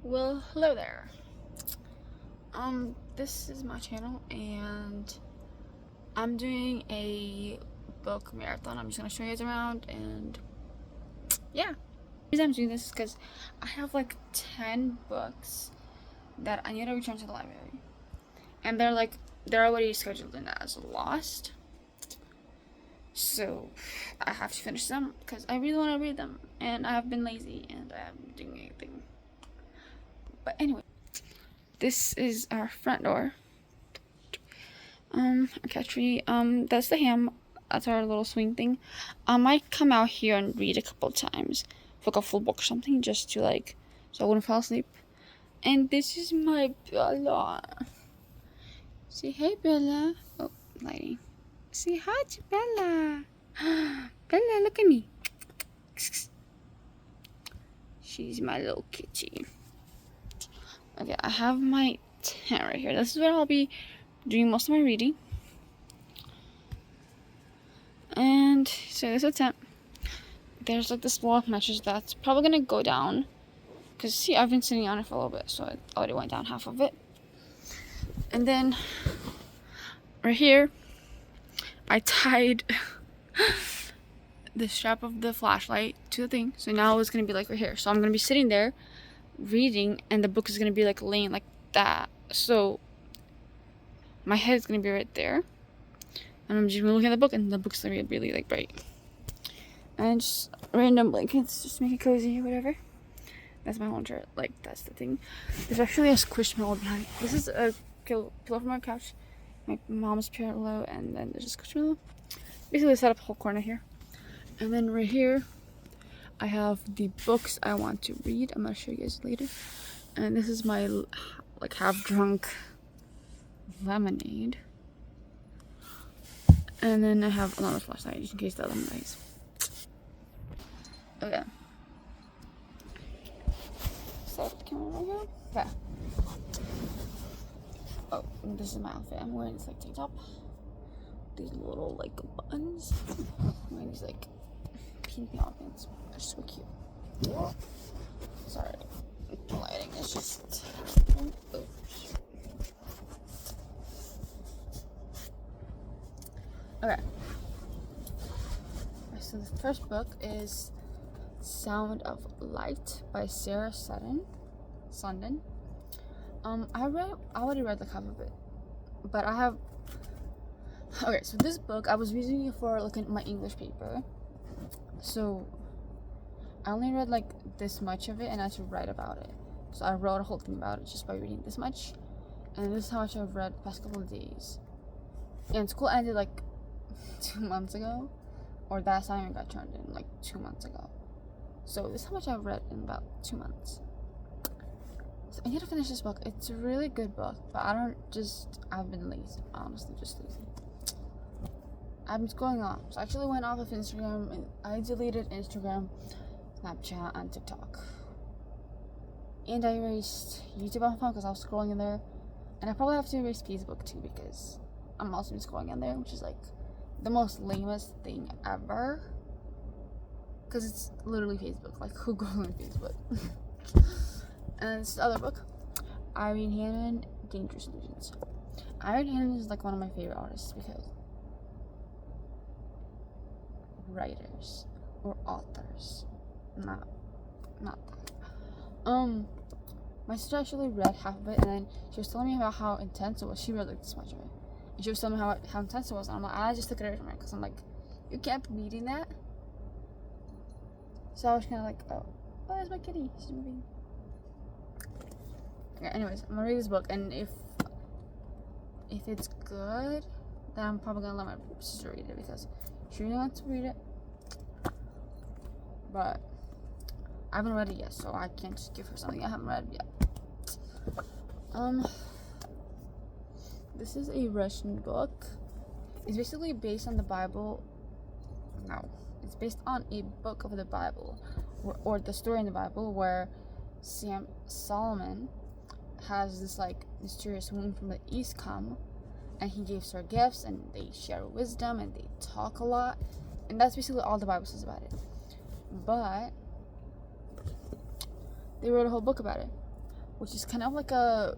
Well, hello there. This is my channel, and I'm doing a book marathon. I'm just gonna show you guys around, and yeah. The reason I'm doing this is because I have like 10 books that I need to return to the library, and they're already scheduled in as lost. So I have to finish them because I really want to read them, and I have been lazy and I haven't been doing anything. But anyway. This is our front door. Our cat tree. That's the ham. That's our little swing thing. I might come out here and read a couple times, like a full book or something, just to so I wouldn't fall asleep. And this is my Bella. Say hey, Bella. Oh, lighting. Say hi to Bella. Bella, look at me. She's my little kitty. Okay, I have my tent right here. This is where I'll be doing most of my reading. And so there's a tent. There's like this blow up mattress that's probably gonna go down. Because see, I've been sitting on it for a little bit, so it already went down half of it. And then right here, I tied the strap of the flashlight to the thing. So now it's gonna be like right here. So I'm gonna be sitting there reading, and the book is gonna be like laying like that. So my head is gonna be right there, and I'm just gonna look at the book, and the book's gonna be really like bright. And just random blankets, just make it cozy or whatever. That's my whole shirt. Like that's the thing. There's actually a squishmallow behind. This is a pillow from our couch, my mom's pillow, and then there's a squishmallow. Basically, set up a whole corner here, and then right here, I have the books I want to read. I'm gonna show you guys later. And this is my like half drunk lemonade. And then I have another flashlight just in case the other one dies. Okay. Set the camera right here. Okay. Oh, this is my outfit. I'm wearing this like tank top. These little like buttons. I'm wearing these like pink pants. They're so cute. Sorry, the lighting is just. Oh. Okay. So the first book is Sound of Light by Sarah Sundin. I already read like half of it, but I have. Okay, so this book I was reading it for like my English paper, so I only read like this much of it, and I had to write about it. So I wrote a whole thing about it just by reading this much, and this is how much I've read the past couple of days. And school ended like 2 months ago, or that assignment got turned in like 2 months ago. So this is how much I've read in about 2 months. So I need to finish this book. It's a really good book, but I've been lazy, honestly, just lazy. I've been scrolling off. So I actually went off of Instagram, and I deleted Instagram, Snapchat, and TikTok. And I erased YouTube on my phone because I was scrolling in there. And I probably have to erase Facebook too because I'm also scrolling in there, which is like the most lamest thing ever. Because it's literally Facebook. Like, who goes on Facebook? And this is the other book, Irene Hannon, Dangerous Illusions. Irene Hannon is like one of my favorite artists because writers or authors, not that. My sister actually read half of it, and then she was telling me about how intense it was. She read like this much of it, and she was telling me how intense it was, and I'm like, I just took it away from her because I'm like, you can't be reading that. So I was kind of like, oh, there's my kitty. She's moving. Okay, anyways, I'm gonna read this book, and if it's good, then I'm probably gonna let my sister read it because she really wants to read it. But I haven't read it yet, so I can't just give her something I haven't read yet. This is a Russian book. It's basically based on the Bible. No, it's based on a book of the Bible, or the story in the Bible where Solomon has this like mysterious woman from the east come, and he gives her gifts, and they share wisdom, and they talk a lot, and that's basically all the Bible says about it. But they wrote a whole book about it. which is kind of like a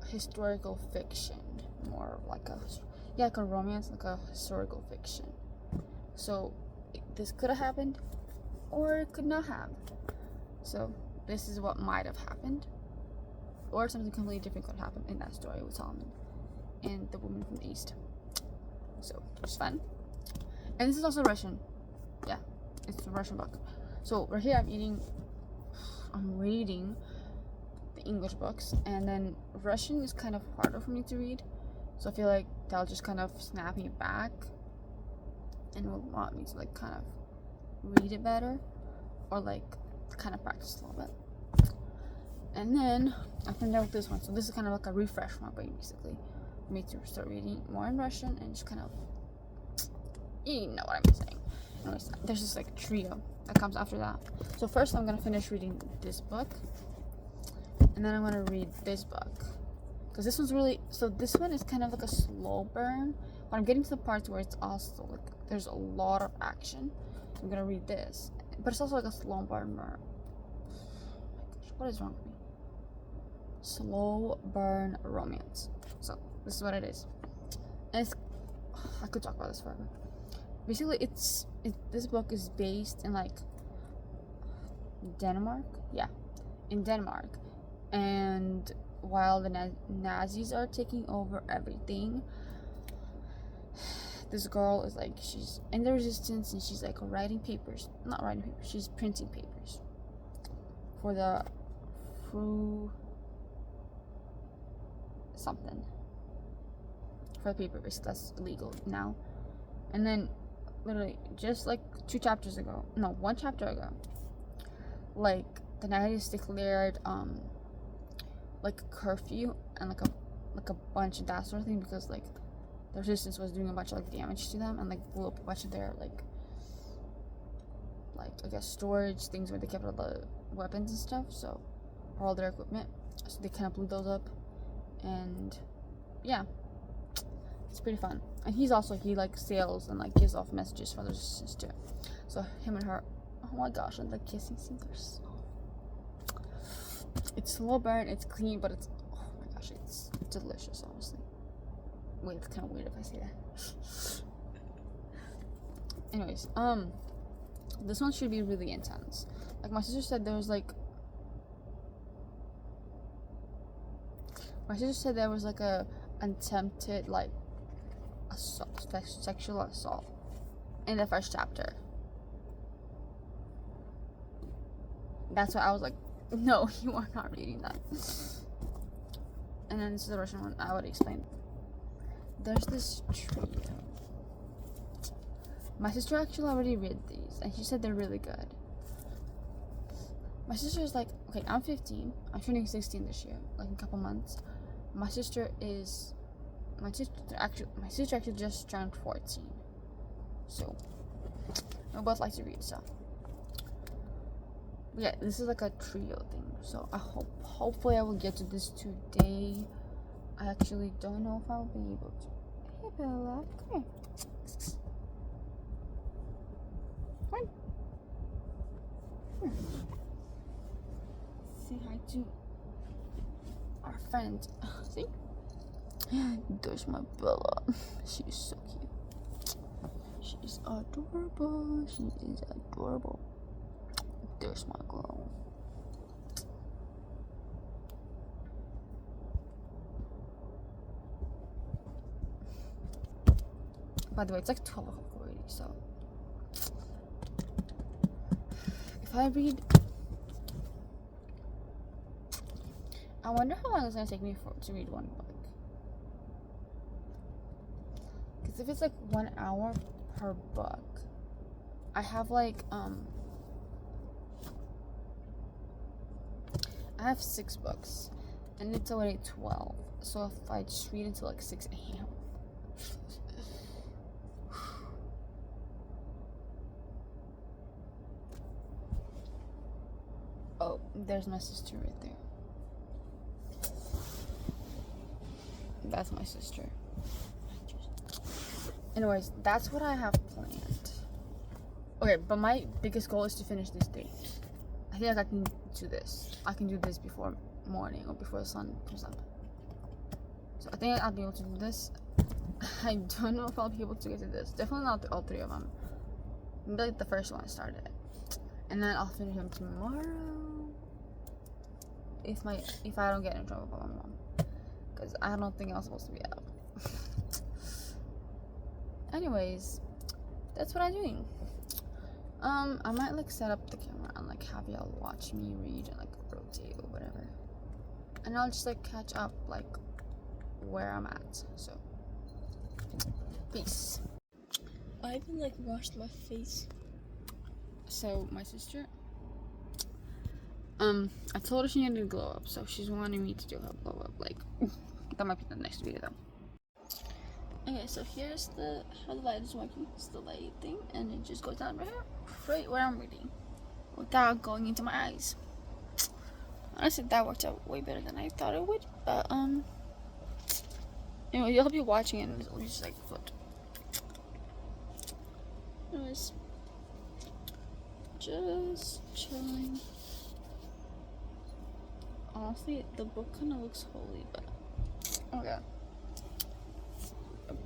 historical fiction, more like like a romance, like a historical fiction. So this could have happened, or it could not have. So this is what might have happened, or something completely different could happen in that story with Solomon and the woman from the East. So it's fun. And this is also Russian. Yeah, it's a Russian book. So right here I'm reading the English books, and then Russian is kind of harder for me to read. So I feel like they'll just kind of snap me back and will want me to like kind of read it better, or like kind of practice a little bit. And then after that with this one, so this is kind of like a refresh for my brain basically, for me to start reading more in Russian and just kind of, you know what I'm saying. Anyways, there's this like trio that comes after that. So first I'm gonna finish reading this book, and then I'm gonna read this book, because this one's really, so this one is kind of like a slow burn, but I'm getting to the parts where it's also like there's a lot of action. So I'm gonna read this, but it's also like a slow burn. Oh my gosh, what is wrong with me? Slow burn romance. So this is what it is, and it's, I could talk about this forever. Basically, this book is based in like Denmark. Yeah, in Denmark, and while the Nazis are taking over everything, this girl is like, she's in the resistance, and she's like she's printing papers for the something for the paper that's illegal now. And then literally just like 1 chapter ago, like the Nazis declared like a curfew and like a bunch of that sort of thing, because like the resistance was doing a bunch of like damage to them, and like blew up a bunch of their like I guess storage things where they kept all the weapons and stuff, so, or all their equipment. So they kind of blew those up, and yeah, it's pretty fun. And he like sails and like gives off messages for the resistance too. So him and her, oh my gosh, and the kissing scenes are so, it's slow burn, it's clean, but it's, oh my gosh, it's delicious, honestly. Wait, it's kind of weird if I say that. Anyways, this one should be really intense. Like my sister said, there was like a attempted like assault, sexual assault in the first chapter. That's why I was like, no, you are not reading that. And then this is the Russian one. I would explain. There's this trio. My sister actually already read these, and she said they're really good. My sister is like, okay, I'm 15. I'm turning 16 this year, like in a couple months. My sister actually just turned 14. So we both like to read, so yeah, this is like a trio thing. So I hopefully I will get to this today. I actually don't know if I'll be able to. Hey Bella, come here. Come on. Say hi to our friend. See? There's my Bella. She's so cute. She's adorable. She is adorable. There's my girl. By the way, it's like 12 o'clock already, so if I read, I wonder how long it's gonna take me to read one book. Because if it's like 1 hour per book, I have like I have 6 books, and it's already 12. So if I just read until like 6 a.m. Oh, there's my sister right there. That's my sister. Anyways, that's what I have planned. Okay, but my biggest goal is to finish this day. I think I can to this. I can do this before morning or before the sun comes up. So I think I'll be able to do this. I don't know if I'll be able to get to this. Definitely not all three of them. Maybe like the first one I started, and then I'll finish them tomorrow. If I don't get in trouble by my mom, because I don't think I was supposed to be up. Anyways, that's what I'm doing. I might like set up the camera and like have y'all watch me read and like rotate or whatever, and I'll just like catch up like where I'm at. So peace. I haven't like washed my face. So my sister, I told her she needed to glow up, so she's wanting me to do her glow up. Like that might be the next video though. Okay, so here's how the light is working. It's the light thing, and it just goes down right where I'm reading, without going into my eyes. Honestly, that worked out way better than I thought it would. But anyway, you'll be watching it, and it'll just like flip. Anyways, just chilling. Honestly, the book kind of looks holy, but okay. So I'm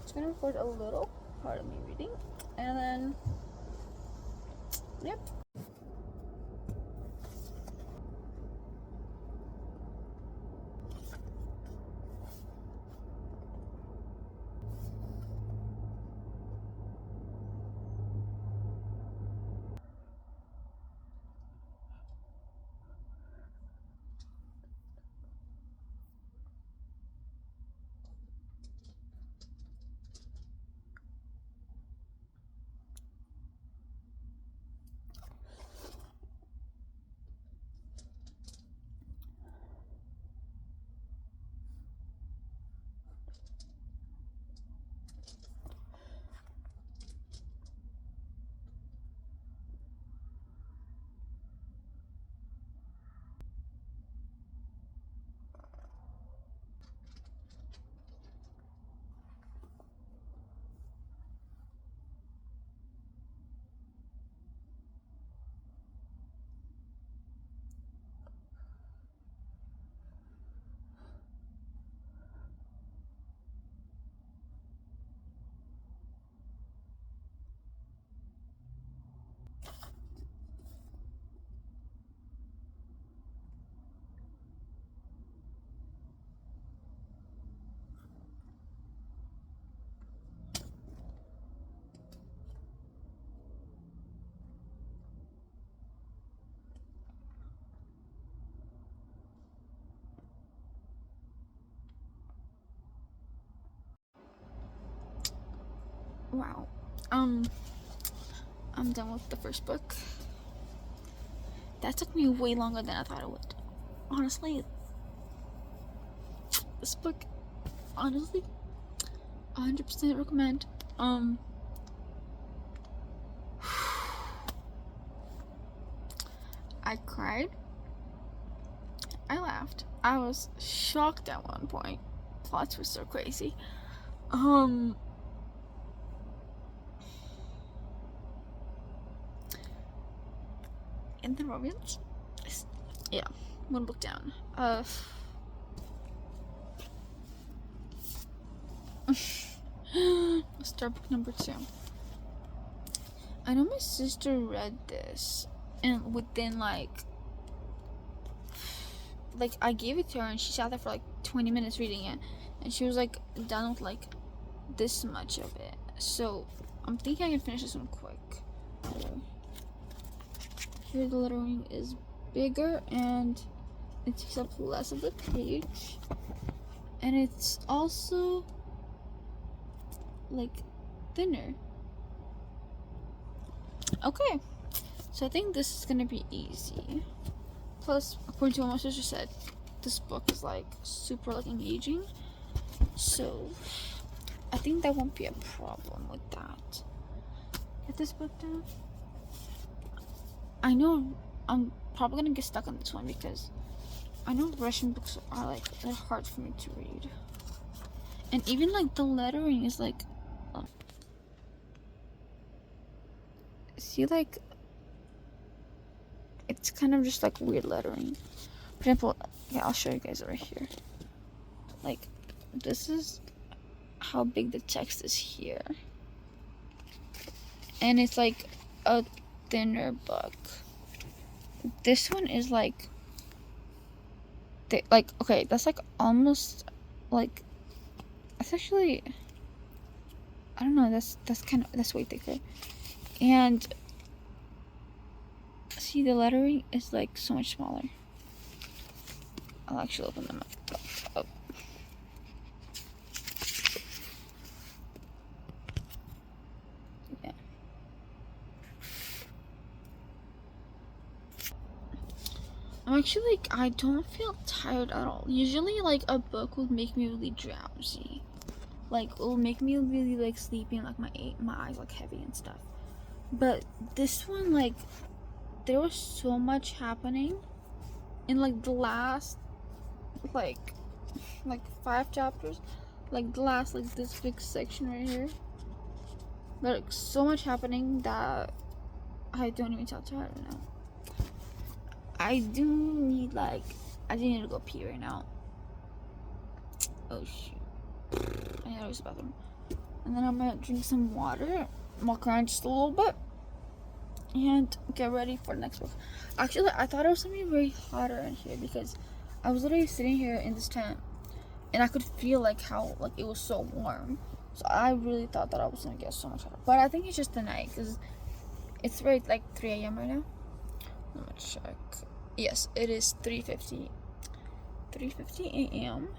just gonna record a little part of me reading, and then yep. Wow. I'm done with the first book. That took me way longer than I thought it would. Honestly, this book, honestly, 100% recommend. I cried. I laughed. I was shocked at one point. Plots were so crazy. And the romance, yeah, one book down. Let's start book number 2. I know my sister read this, and within like I gave it to her, and she sat there for like 20 minutes reading it, and she was like done with like this much of it. So I'm thinking I can finish this one quick. Here the lettering is bigger and it takes up less of the page, and it's also like thinner. Okay, so I think this is gonna be easy. Plus, according to what my sister said, this book is like super like engaging, so I think that won't be a problem with that. Get this book down. I know I'm probably gonna get stuck on this one because I know Russian books are like they're hard for me to read, and even like the lettering is like see like it's kind of just like weird lettering. For example, yeah, I'll show you guys right here. Like, this is how big the text is here, and it's like a thinner book. This one is like okay, that's like almost like, that's actually, I don't know, that's way thicker. And see, the lettering is like so much smaller. I'll actually open them up. Yeah. I'm actually like, I don't feel tired at all. Usually like a book would make me really drowsy. Like, it will make me really like sleepy and like my eyes like heavy and stuff. But this one, like, there was so much happening in like the last like 5 chapters, like the last, like this big section right here. There's like so much happening that I don't even feel tired right now. I do need to go pee right now. Oh shoot, I gotta use the bathroom. And then I'm gonna drink some water, walk around just a little bit, and get ready for the next book. Actually, I thought it was gonna be very hotter in here because I was literally sitting here in this tent and I could feel like how like it was so warm. So I really thought that I was gonna get so much hotter. But I think it's just the night because it's very like 3 a.m. right now. Let me check. Yes, it is 3:50 a.m.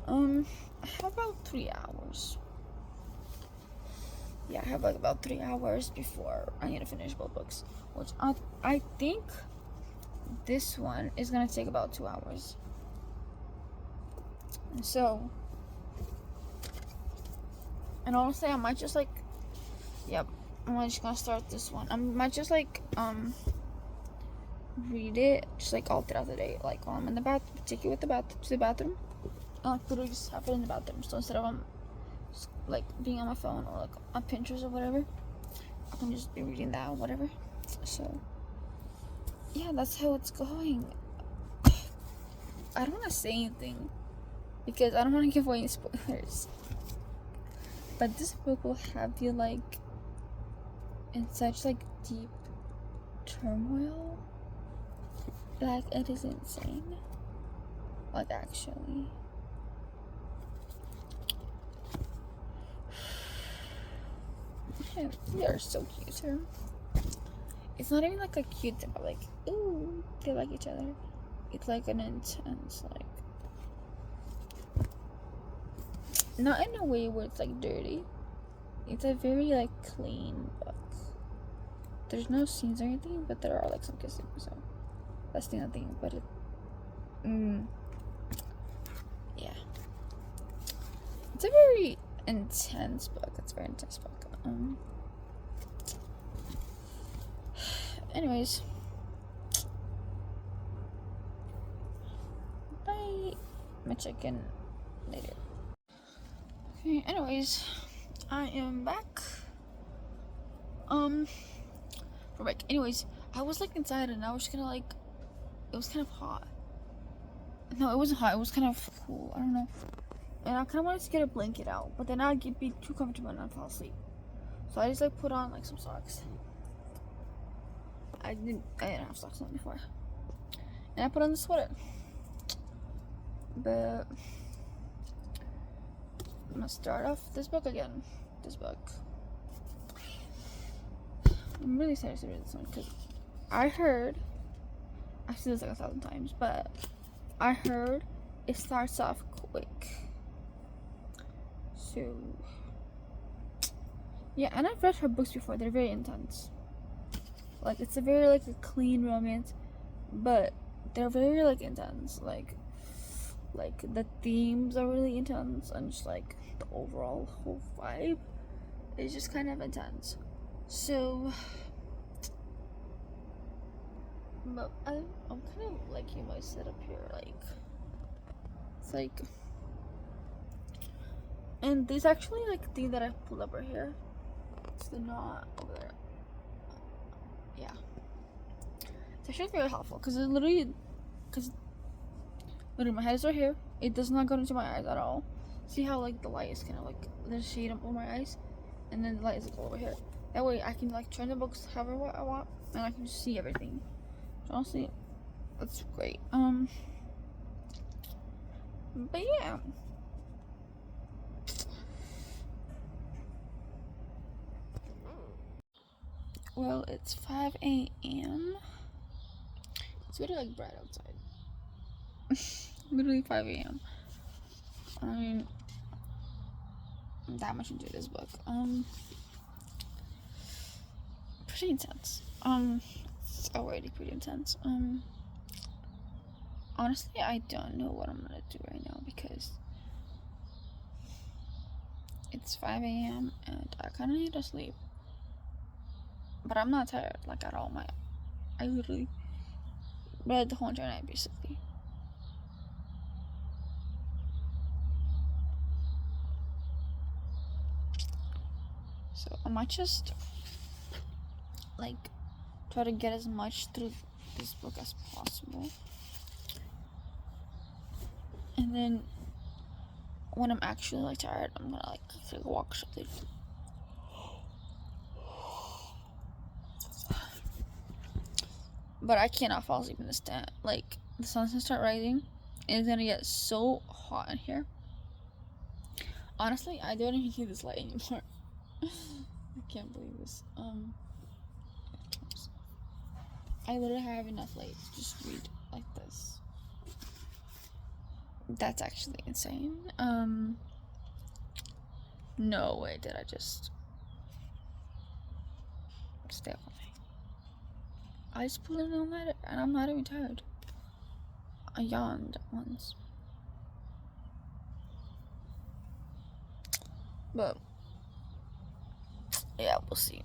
I have about 3 hours. Yeah, I have like about 3 hours before I need to finish both books, which I think this one is gonna take about 2 hours. And so, and honestly, I might just like, yep, I'm just gonna start this one. I might just like read it just like all throughout the day, like while I'm in the bathroom, take it to the bathroom, and like literally just have it in the bathroom. So instead of like being on my phone or like on Pinterest or whatever, I can just be reading that or whatever. So yeah, that's how it's going. I don't want to say anything because I don't want to give away any spoilers, but this book will have you like in such like deep turmoil. Like, it is insane. Like, actually. Yeah, they are so cute. It's not even like a cute thing, but like, ooh, they like each other. It's like an intense, like, not in a way where it's like dirty. It's a very like clean book. There's no scenes or anything, but there are like some kissing, so that's the other thing. But it, yeah, it's a very intense book. It's a very intense book. Anyways, bye. I'm gonna check in later. Okay. Anyways, I am back. We're back. Anyways, I was like inside and I was just gonna like, it was kind of hot. No, it wasn't hot. It was kind of cool. I don't know. And I kind of wanted to get a blanket out, but then I'd be too comfortable and I'd fall asleep. So I just like put on like some socks. I didn't have socks on before. And I put on the sweater. But I'm gonna start off this book again. This book. I'm really excited to read this one because I heard, I've seen this like 1,000 times, but I heard it starts off quick. So yeah, and I've read her books before. They're very intense. Like, it's a very like a clean romance, but they're very like intense. Like the themes are really intense, and just like the overall whole vibe is just kind of intense. So, but I'm kind of liking my setup here. Like, it's like, and there's actually like a thing that I pulled up right here. It's the knot over there. Yeah. It's actually very helpful because literally my head is right here. It does not go into my eyes at all. See how like the light is kind of like there's shade over my eyes, and then the light is like over here. That way I can like turn the books however I want, and I can see everything. So honestly, that's great. But yeah. Well, it's 5 a.m. It's really like bright outside. Literally 5 a.m. I mean, I'm that much into this book. Pretty intense. It's already pretty intense. Honestly, I don't know what I'm gonna do right now because it's 5 a.m. and I kind of need to sleep. But I'm not tired, like at all. I literally read the whole entire night, basically. So I might just like try to get as much through this book as possible, and then when I'm actually like tired, I'm gonna like take a walk or something. But I cannot fall asleep in this tent. Like the sun's gonna start rising, and it's gonna get so hot in here. Honestly, I don't even see this light anymore. I can't believe this. I literally have enough light to just read like this. That's actually insane. No way did I just stay up all night. I just pulled in all night and I'm not even tired. I yawned once. But yeah, we'll see.